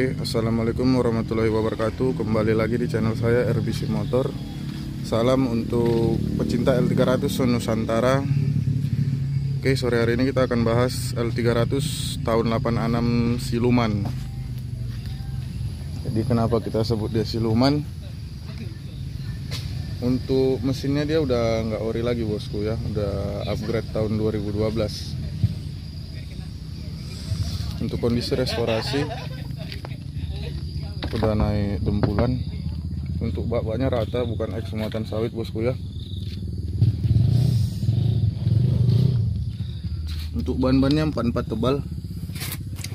Oke, assalamualaikum warahmatullahi wabarakatuh. Kembali lagi di channel saya RBC Motor. Salam untuk pecinta L300 Nusantara. Oke, sore hari ini kita akan bahas L300 tahun 86 siluman. Jadi kenapa kita sebut dia siluman? Untuk mesinnya dia udah nggak ori lagi bosku ya, udah upgrade tahun 2012. Untuk kondisi restorasi udah naik dempulan. Untuk bak-baknya rata, bukan eks muatan sawit bosku ya. Untuk ban-bannya 44 tebal,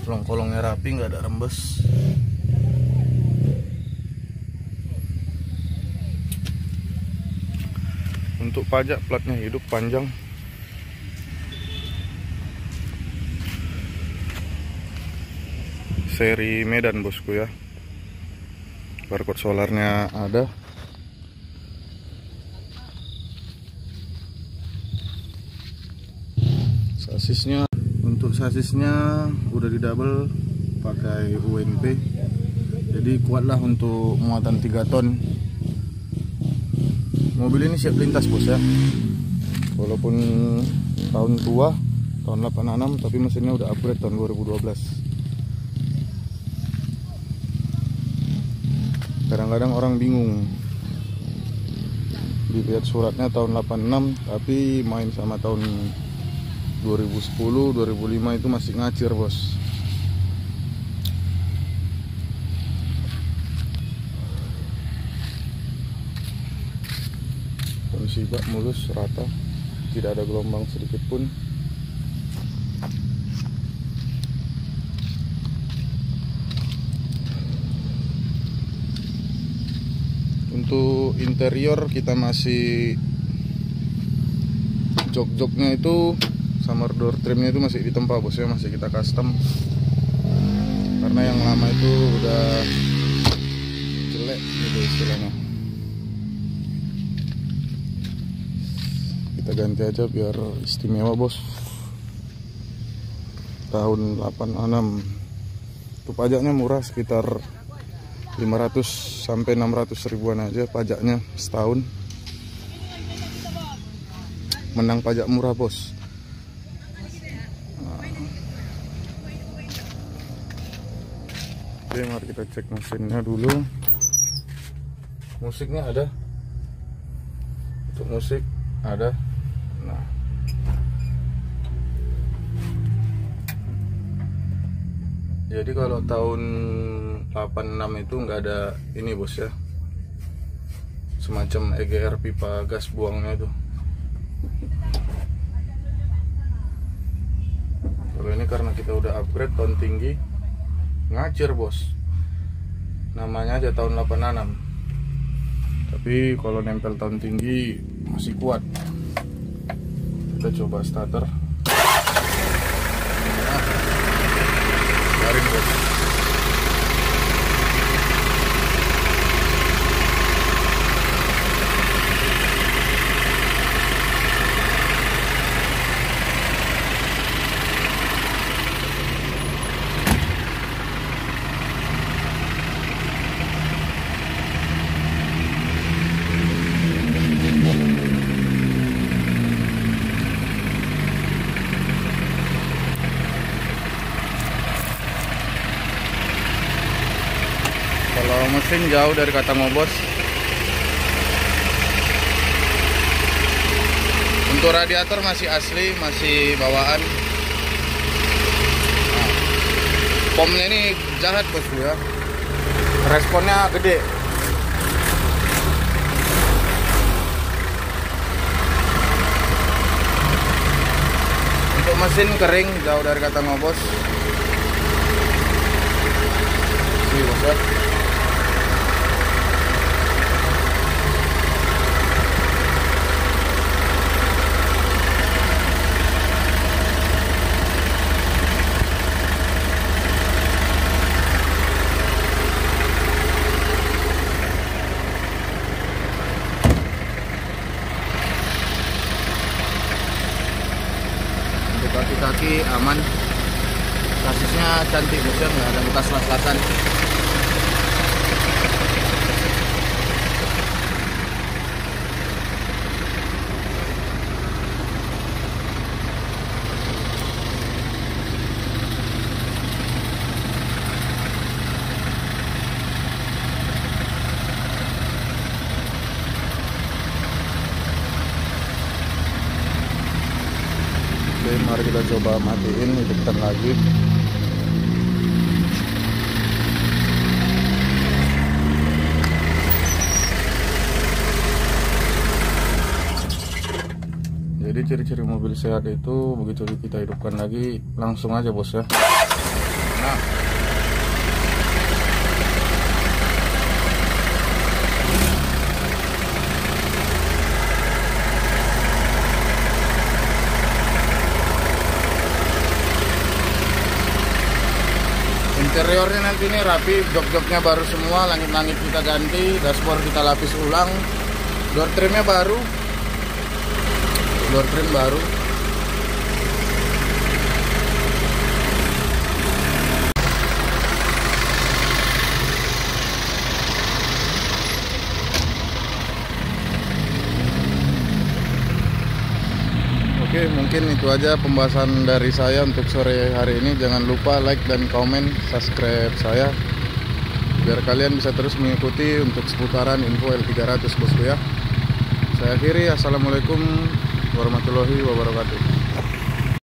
kolong-kolongnya rapi, nggak ada rembes. Untuk pajak platnya hidup panjang. Seri Medan bosku ya. Barcode solarnya ada. Sasisnya, untuk sasisnya udah di double pakai UNP. Jadi kuatlah untuk muatan 3 ton. Mobil ini siap lintas bos ya. Walaupun tahun tua, tahun 86, tapi mesinnya udah upgrade tahun 2012. Kadang-kadang orang bingung, dilihat suratnya tahun 86 tapi main sama tahun 2010, 2005 itu masih ngacir bos. Kondisi bak mulus rata, tidak ada gelombang sedikit pun. Untuk interior kita masih jok-joknya itu sama door trimnya itu masih ditempa bos ya, masih kita custom karena yang lama itu udah jelek gitu istilahnya. Kita ganti aja biar istimewa bos. Tahun 86. Untuk pajaknya murah, sekitar 500 sampai 600 ribuan aja pajaknya setahun. Menang pajak murah bos. Oke, mari kita cek mesinnya dulu. Musiknya ada. Untuk musik ada. Nah, jadi kalau tahun 86 itu nggak ada ini bos ya, semacam EGR pipa gas buangnya itu. Kalau ini karena kita udah upgrade tahun tinggi, ngacir bos. Namanya aja tahun 86, tapi kalau nempel tahun tinggi masih kuat. Kita coba starter. Garing bos. Kalau mesin jauh dari kata ngobos. Untuk radiator masih asli, masih bawaan. Nah, pomnya ini jahat bosku ya, responnya gede. Untuk mesin kering, jauh dari kata ngobos. Sih bos ya. Kaki-kaki aman, Kasusnya cantik bos ya, nggak ada bekas las-lasan. Oke, mari kita coba matiin, hidupkan lagi. Jadi ciri-ciri mobil sehat itu begitu kita hidupkan lagi langsung aja bos ya. Nah, interiornya nanti ini rapi, jok-joknya baru semua, langit-langit kita ganti, dashboard kita lapis ulang, door trimnya baru, door trim baru. Oke, mungkin itu aja pembahasan dari saya untuk sore hari ini. Jangan lupa like dan komen, subscribe saya biar kalian bisa terus mengikuti untuk seputaran info L300 bosku ya. Saya akhiri, assalamualaikum warahmatullahi wabarakatuh.